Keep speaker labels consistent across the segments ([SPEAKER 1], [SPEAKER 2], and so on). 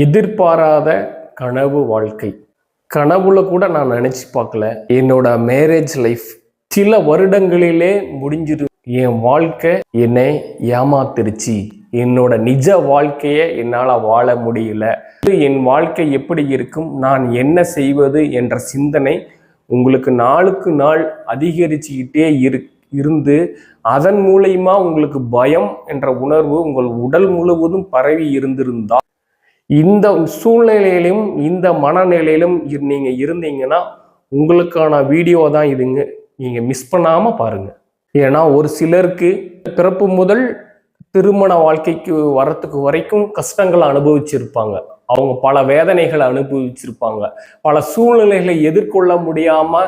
[SPEAKER 1] எதிர்பாராத கனவு வாழ்க்கை. கனவுல கூட நான் நினைச்சு பார்க்கல. என்னோட மேரேஜ் லைஃப் சில வருடங்களிலே முடிஞ்சிரு. என் வாழ்க்கை என்னை ஏமாத்திருச்சு. என்னோட நிஜ வாழ்க்கையை என்னால் வாழ முடியல. என் வாழ்க்கை எப்படி இருக்கும், நான் என்ன செய்வது என்ற சிந்தனை உங்களுக்கு நாளுக்கு நாள் அதிகரிச்சுக்கிட்டே இருந்து அதன் மூலயமா உங்களுக்கு பயம் என்ற உணர்வு உங்கள் உடல் முழுவதும் பரவி இருந்திருந்தால், இந்த சூழ்நிலையிலும் இந்த மனநிலையிலும் நீங்க இருந்தீங்கன்னா உங்களுக்கான வீடியோ தான் இதுங்க. நீங்க மிஸ் பண்ணாம பாருங்க. ஏன்னா ஒரு சிலருக்கு பிறப்பு முதல் திருமண வாழ்க்கைக்கு வரத்துக்கு வரைக்கும் கஷ்டங்களை அனுபவிச்சிருப்பாங்க. அவங்க பல வேதனைகளை அனுபவிச்சிருப்பாங்க. பல சூழ்நிலைகளை எதிர்கொள்ள முடியாம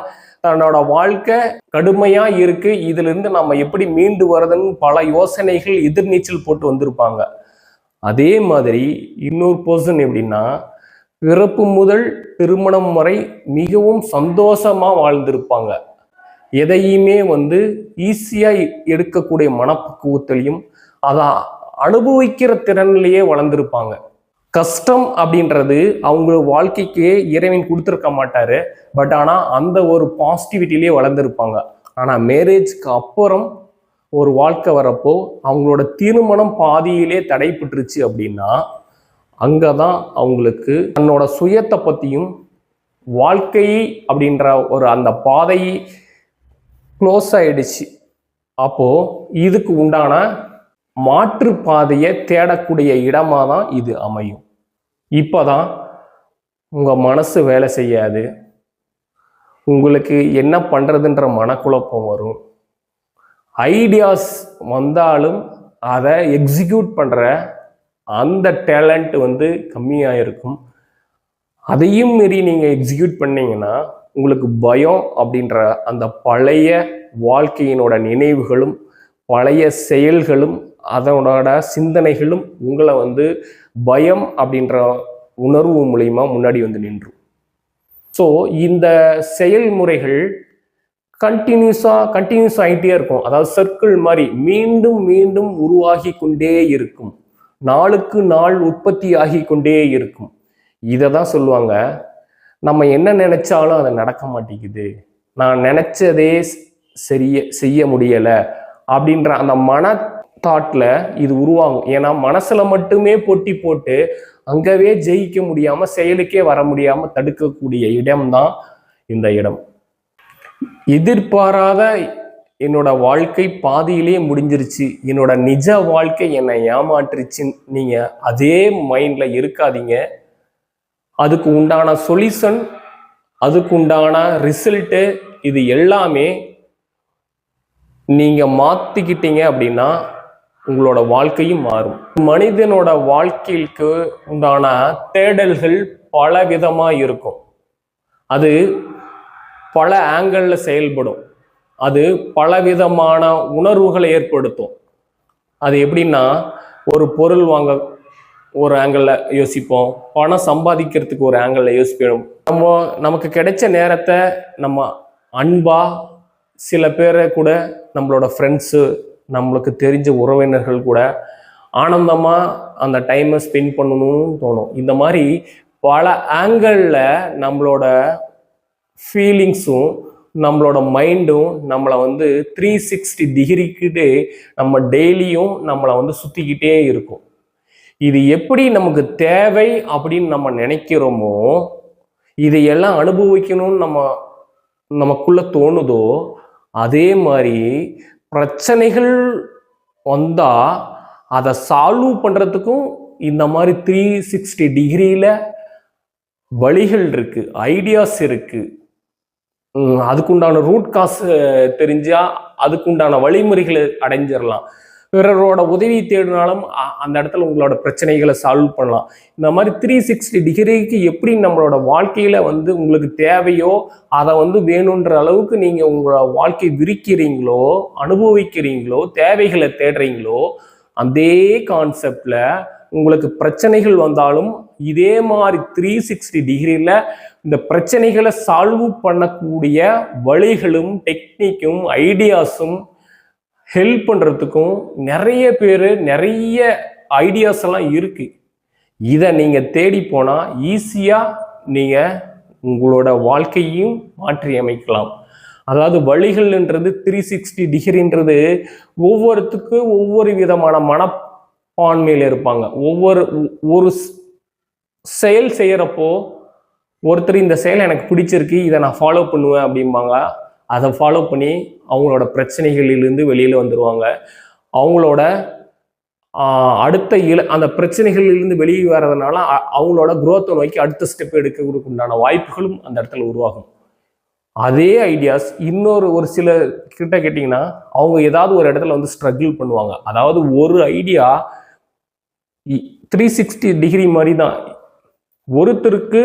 [SPEAKER 1] தன்னோட வாழ்க்கை கடுமையா இருக்கு, இதுல இருந்து நம்ம எப்படி மீண்டு வரதுன்னு பல யோசனைகள் எதிர்நீச்சல் போட்டு வந்திருப்பாங்க. அதே மாதிரி இன்னொரு பர்சன் எப்படின்னா, பிறப்பு முதல் திருமணம் வரை மிகவும் சந்தோஷமா வாழ்ந்திருப்பாங்க. எதையுமே ஈஸியா எடுக்கக்கூடிய மனப்பக்குவத்திலையும் அதை அனுபவிக்கிற திறன்லையே வளர்ந்துருப்பாங்க. கஷ்டம் அப்படின்றது அவங்க வாழ்க்கைக்கு இறைவன் கொடுத்துருக்க மாட்டாரு. பட் ஆனால் அந்த ஒரு பாசிட்டிவிட்டிலேயே வளர்ந்துருப்பாங்க. ஆனால் மேரேஜ்க்கு அப்புறம் ஒரு வாழ்க்கை வரப்போ அவங்களோட திருமணம் பாதியிலே தடைப்பட்டுருச்சு அப்படின்னா, அங்கதான் அவங்களுக்கு தன்னோட சுயத்தை பற்றியும் வாழ்க்கை அப்படின்ற ஒரு அந்த பாதை க்ளோஸ் ஆயிடுச்சு. அப்போ இதுக்கு உண்டான மாற்று பாதையை தேடக்கூடிய இடமா தான் இது அமையும். இப்போதான் உங்க மனசு வேலை செய்யாது, உங்களுக்கு என்ன பண்றதுன்ற மனக்குழப்பம் வரும். ஐடியாஸ் வந்தாலும் அதை எக்ஸிக்யூட் பண்ற அந்த டேலண்ட் கம்மியாக இருக்கும். அதையும் மீறி நீங்க எக்ஸிக்யூட் பண்ணீங்கன்னா உங்களுக்கு பயம் அப்படின்ற அந்த பழைய வாழ்க்கையினோட நினைவுகளும் பழைய செயல்களும் அதனோட சிந்தனைகளும் உங்களை பயம் அப்படின்ற உணர்வு மூலியமா முன்னாடி நின்றும். ஸோ இந்த செயல்முறைகள் கண்டினியூஸ் ஆகிட்டே இருக்கும். அதாவது சர்க்கிள் மாதிரி மீண்டும் மீண்டும் உருவாகி கொண்டே இருக்கும். நாளுக்கு நாள் உற்பத்தி ஆகி கொண்டே இருக்கும். இதை தான் சொல்லுவாங்க, நம்ம என்ன நினைச்சாலும் அது நடக்க மாட்டேங்குது, நான் நினைச்சதே செய்ய முடியல அப்படின்ற அந்த மன தாட்ல இது உருவாகும். ஏன்னா மனசுல மட்டுமே போட்டி போட்டு அங்கவே ஜெயிக்க முடியாம செயலுக்கே வர முடியாம தடுக்கக்கூடிய இடம்தான் இந்த இடம். எதிர்பாராத என்னோட வாழ்க்கை பாதியிலேயே முடிஞ்சிருச்சு, என்னோட நிஜ வாழ்க்கை என்னை ஏமாற்றிச்சுன்னு நீங்க அதே மைண்ட்ல இருக்காதீங்க. அதுக்கு உண்டான சொல்யூஷன், அதுக்கு உண்டான ரிசல்ட்டு, இது எல்லாமே நீங்க மாத்திக்கிட்டீங்க அப்படின்னா உங்களோட வாழ்க்கையும் மாறும். மனிதனோட வாழ்க்கைக்கு உண்டான தேடல்கள் பல விதமா இருக்கும். அது பல ஆங்கிளில் செயல்படும். அது பலவிதமான உணர்வுகளை ஏற்படுத்தும். அது எப்படின்னா, ஒரு பொருள் வாங்க ஒரு ஆங்கிளில் யோசிப்போம், பணம் சம்பாதிக்கிறதுக்கு ஒரு ஆங்கிளில் யோசிப்போம். நமக்கு கிடைச்ச நேரத்தை நம்ம அன்பா, சில பேரை கூட நம்மளோட ஃப்ரெண்ட்ஸு, நம்மளுக்கு தெரிஞ்ச உறவினர்கள் கூட ஆனந்தமாக அந்த டைமை ஸ்பெண்ட் பண்ணணும்னு தோணும். இந்த மாதிரி பல ஆங்கிளில் நம்மளோட ஃபீலிங்ஸும் நம்மளோட மைண்டும் நம்மளை 360 டிகிரிக்கிட்டே நம்ம டெய்லியும் நம்மளை சுற்றிக்கிட்டே இருக்கும். இது எப்படி நமக்கு தேவை அப்படின்னு நம்ம நினைக்கிறோமோ, இதையெல்லாம் அனுபவிக்கணும்னு நமக்குள்ள தோணுதோ, அதே மாதிரி பிரச்சனைகள் வந்தா அதை சால்வ் பண்றதுக்கும் இந்த மாதிரி 360 டிகிரியில வழிகள் இருக்கு, ஐடியாஸ் இருக்கு. அதுக்குண்டான ரூட் காஸ் தெரிஞ்சா அதுக்குண்டான வழிமுறைகளை அடைஞ்சிடலாம். பிறரோட உதவி தேடினாலும் அந்த இடத்துல உங்களோட பிரச்சனைகளை சால்வ் பண்ணலாம். இந்த மாதிரி 360 டிகிரிக்கு எப்படி நம்மளோட வாழ்க்கையில உங்களுக்கு தேவையோ அதை வேணுன்ற அளவுக்கு நீங்க உங்களோட வாழ்க்கை விரிக்கிறீங்களோ, அனுபவிக்கிறீங்களோ, தேவைகளை தேடுறீங்களோ, அதே கான்செப்ட்ல உங்களுக்கு பிரச்சனைகள் வந்தாலும் இதே மாதிரி 360 டிகிரியில இந்த பிரச்சனைகளை சால்வ் பண்ணக்கூடிய வழிகளும் டெக்னிக்கும் ஐடியாஸும் ஹெல்ப் பண்றதுக்கும் நிறைய பேர் நிறைய ஐடியாஸ் எல்லாம் இருக்கு. இதை நீங்கள் தேடி போனால் ஈஸியாக நீங்கள் உங்களோட வாழ்க்கையும் மாற்றி அமைக்கலாம். அதாவது வழிகள்ன்றது 360 டிகிரின்றது ஒவ்வொருத்துக்கும் ஒவ்வொரு விதமான மனப்பான்மையில் இருப்பாங்க. ஒரு செயல் செய்கிறப்போ ஒருத்தர் இந்த செயல் எனக்கு பிடிச்சிருக்கு, இதை நான் ஃபாலோ பண்ணுவேன் அப்படிம்பாங்க. அதை ஃபாலோ பண்ணி அவங்களோட பிரச்சனைகளிலிருந்து வெளியில் வந்துடுவாங்க. அவங்களோட அடுத்த அந்த பிரச்சனைகளிலிருந்து வெளியே வர்றதுனால அவங்களோட குரோத்தை நோக்கி அடுத்த ஸ்டெப் எடுக்கிறதுக்கு உண்டான வாய்ப்புகளும் அந்த இடத்துல உருவாகும். அதே ஐடியாஸ் ஒரு சில கிட்ட கேட்டிங்கன்னா அவங்க ஏதாவது ஒரு இடத்துல வந்து ஸ்ட்ரகிள் பண்ணுவாங்க. அதாவது ஒரு ஐடியா 360 டிகிரி மாதிரி தான் ஒருத்தருக்கு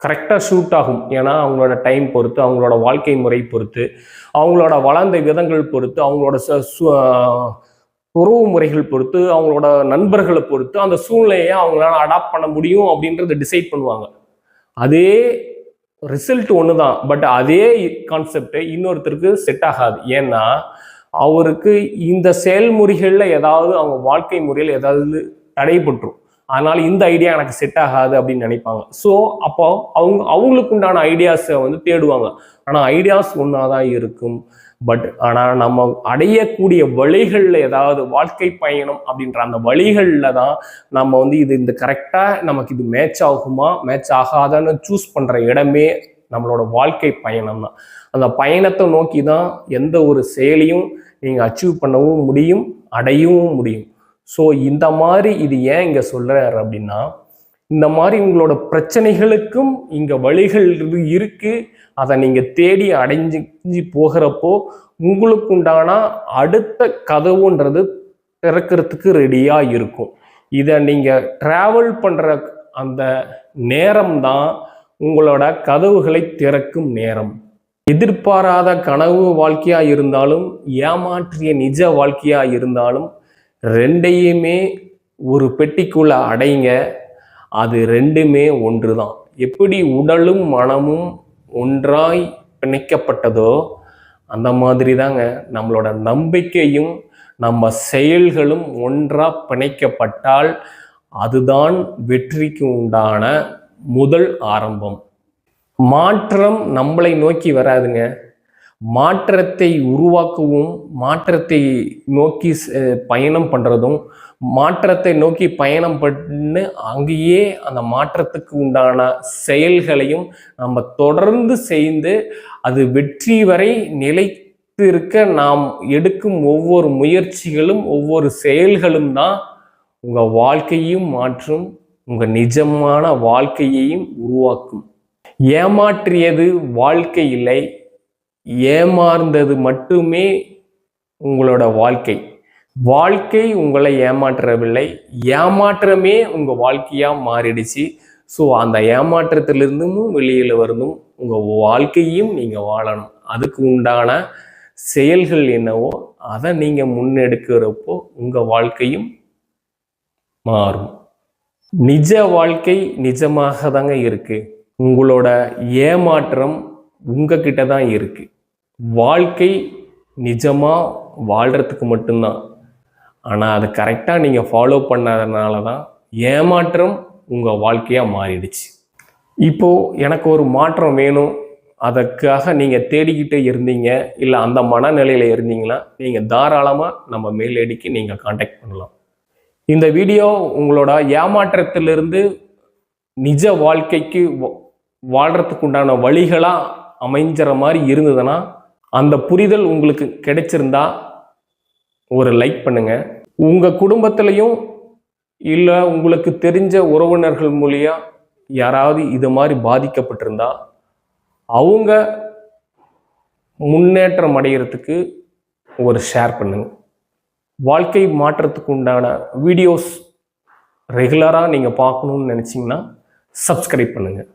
[SPEAKER 1] கரெக்டாக ஷூட் ஆகும். ஏன்னா அவங்களோட டைம் பொறுத்து, அவங்களோட வாழ்க்கை முறை பொறுத்து, அவங்களோட வளர்ந்த விதங்கள் பொறுத்து, அவங்களோட உறவு முறைகள் பொறுத்து, அவங்களோட நண்பர்களை பொறுத்து அந்த சூழ்நிலையை அவங்களால அடாப்ட் பண்ண முடியும் அப்படின்றத டிசைட் பண்ணுவாங்க. அதே ரிசல்ட் ஒன்று தான், பட் அதே கான்செப்ட் இன்னொருத்தருக்கு செட் ஆகாது. ஏன்னா அவருக்கு இந்த செயல்முறைகளில் ஏதாவது அவங்க வாழ்க்கை முறையில் ஏதாவது தடைப்பட்டுரும். அதனால இந்த ஐடியா எனக்கு செட் ஆகாது அப்படின்னு நினைப்பாங்க. ஸோ அப்போ அவங்களுக்கு உண்டான ஐடியாஸை வந்து தேடுவாங்க. ஆனால் ஐடியாஸ் ஒன்றா தான் இருக்கும். ஆனால் நம்ம அடையக்கூடிய வழிகளில் ஏதாவது வாழ்க்கை பயணம் அப்படின்ற அந்த வழிகளில் தான் நம்ம வந்து இந்த கரெக்டாக நமக்கு இது மேட்ச் ஆகுமா மேட்ச் ஆகாதான்னு சூஸ் பண்ணுற இடமே நம்மளோட வாழ்க்கை பயணம் தான். அந்த பயணத்தை நோக்கி தான் எந்த ஒரு செயலையும் நீங்கள் அச்சீவ் பண்ணவும் முடியும், அடையவும் முடியும். ஸோ இந்த மாதிரி இது ஏன் இங்கே சொல்கிறார் அப்படின்னா, இந்த மாதிரி உங்களோட பிரச்சனைகளுக்கும் இங்கே வழிகள் இருக்குது. அதை நீங்கள் தேடி அடைஞ்சு போகிறப்போ உங்களுக்கு உண்டான அடுத்த கதவுன்றது திறக்கிறதுக்கு ரெடியாக இருக்கும். இதை நீங்கள் ட்ராவல் பண்ணுற அந்த நேரம் தான் உங்களோட கதவுகளை திறக்கும் நேரம். எதிர்பாராத கனவு வாழ்க்கையாக இருந்தாலும் ஏமாற்றிய நிஜ வாழ்க்கையாக இருந்தாலும் ரெண்டையுமே ஒரு பெட்டிக்குள்ள அடைங்க. அது ரெண்டுமே ஒன்று தான். எப்படி உடலும் மனமும் ஒன்றாய் பிணைக்கப்பட்டதோ அந்த மாதிரி தாங்க நம்மளோட நம்பிக்கையும் நம்ம செயல்களும் ஒன்றா பிணைக்கப்பட்டால் அதுதான் வெற்றிக்கு உண்டான முதல் ஆரம்பம். மாற்றம் நம்மளை நோக்கி வராதுங்க. மாற்றத்தை உருவாக்கவும் மாற்றத்தை நோக்கி பயணம் பண்ணுறதும் மாற்றத்தை நோக்கி பயணம் பண்ணு அங்கேயே அந்த மாற்றத்துக்கு உண்டான செயல்களையும் நம்ம தொடர்ந்து செய்து அது வெற்றி வரை நிலைத்திருக்க நாம் எடுக்கும் ஒவ்வொரு முயற்சிகளும் ஒவ்வொரு செயல்களும் தான் உங்கள் வாழ்க்கையும் மாற்றும், உங்கள் நிஜமான வாழ்க்கையையும் உருவாக்கும். ஏமாற்றியது வாழ்க்கை இல்லை, ஏமாந்தது மட்டுமே உங்களோட வாழ்க்கை. வாழ்க்கை உங்களை ஏமாற்றவில்லை, ஏமாற்றமே உங்கள் வாழ்க்கையாக மாறிடுச்சு. ஸோ அந்த ஏமாற்றத்திலிருந்தும் வெளியில் வரணும், உங்கள் வாழ்க்கையும் நீங்கள் வாழணும். அதுக்கு உண்டான செயல்கள் என்னவோ அதை நீங்கள் முன்னெடுக்கிறப்போ உங்கள் வாழ்க்கையும் மாறும். நிஜ வாழ்க்கை நிஜமாக தாங்க இருக்கு. உங்களோட ஏமாற்றம் உங்ககிட்ட தான் இருக்கு. வாழ்க்கை நிஜமாக வாழ்கிறதுக்கு மட்டும்தான். ஆனால் அது கரெக்டாக நீங்கள் ஃபாலோ பண்ணாதனால தான் ஏமாற்றம் உங்கள் வாழ்க்கையாக மாறிடுச்சு. இப்போது எனக்கு ஒரு மாற்றம் வேணும், அதற்காக நீங்கள் தேடிக்கிட்டே இருந்தீங்க, இல்லை அந்த மனநிலையில் இருந்தீங்கன்னா நீங்கள் தாராளமாக நம்ம மெயில் ஐடிக்கு நீங்கள் காண்டாக்ட் பண்ணலாம். இந்த வீடியோ உங்களோட ஏமாற்றத்திலிருந்து நிஜ வாழ்க்கைக்கு வாழ்கிறதுக்கு உண்டான வழிகளாக அமைஞ்சிற மாதிரி இருந்ததுன்னா, அந்த புரிதல் உங்களுக்கு கிடைச்சிருந்தா ஒரு லைக் பண்ணுங்க. உங்கள் குடும்பத்திலையும் இல்லை உங்களுக்கு தெரிஞ்ச உறவினர்கள் மூலியம் யாராவது இது மாதிரி பாதிக்கப்பட்டிருந்தா அவங்க முன்னேற்றம் அடைகிறதுக்கு ஒரு ஷேர் பண்ணுங்க. வாழ்க்கை மாற்றத்துக்கு உண்டான வீடியோஸ் ரெகுலராக நீங்கள் பார்க்கணுன்னு நினச்சிங்கன்னா சப்ஸ்கிரைப் பண்ணுங்கள்.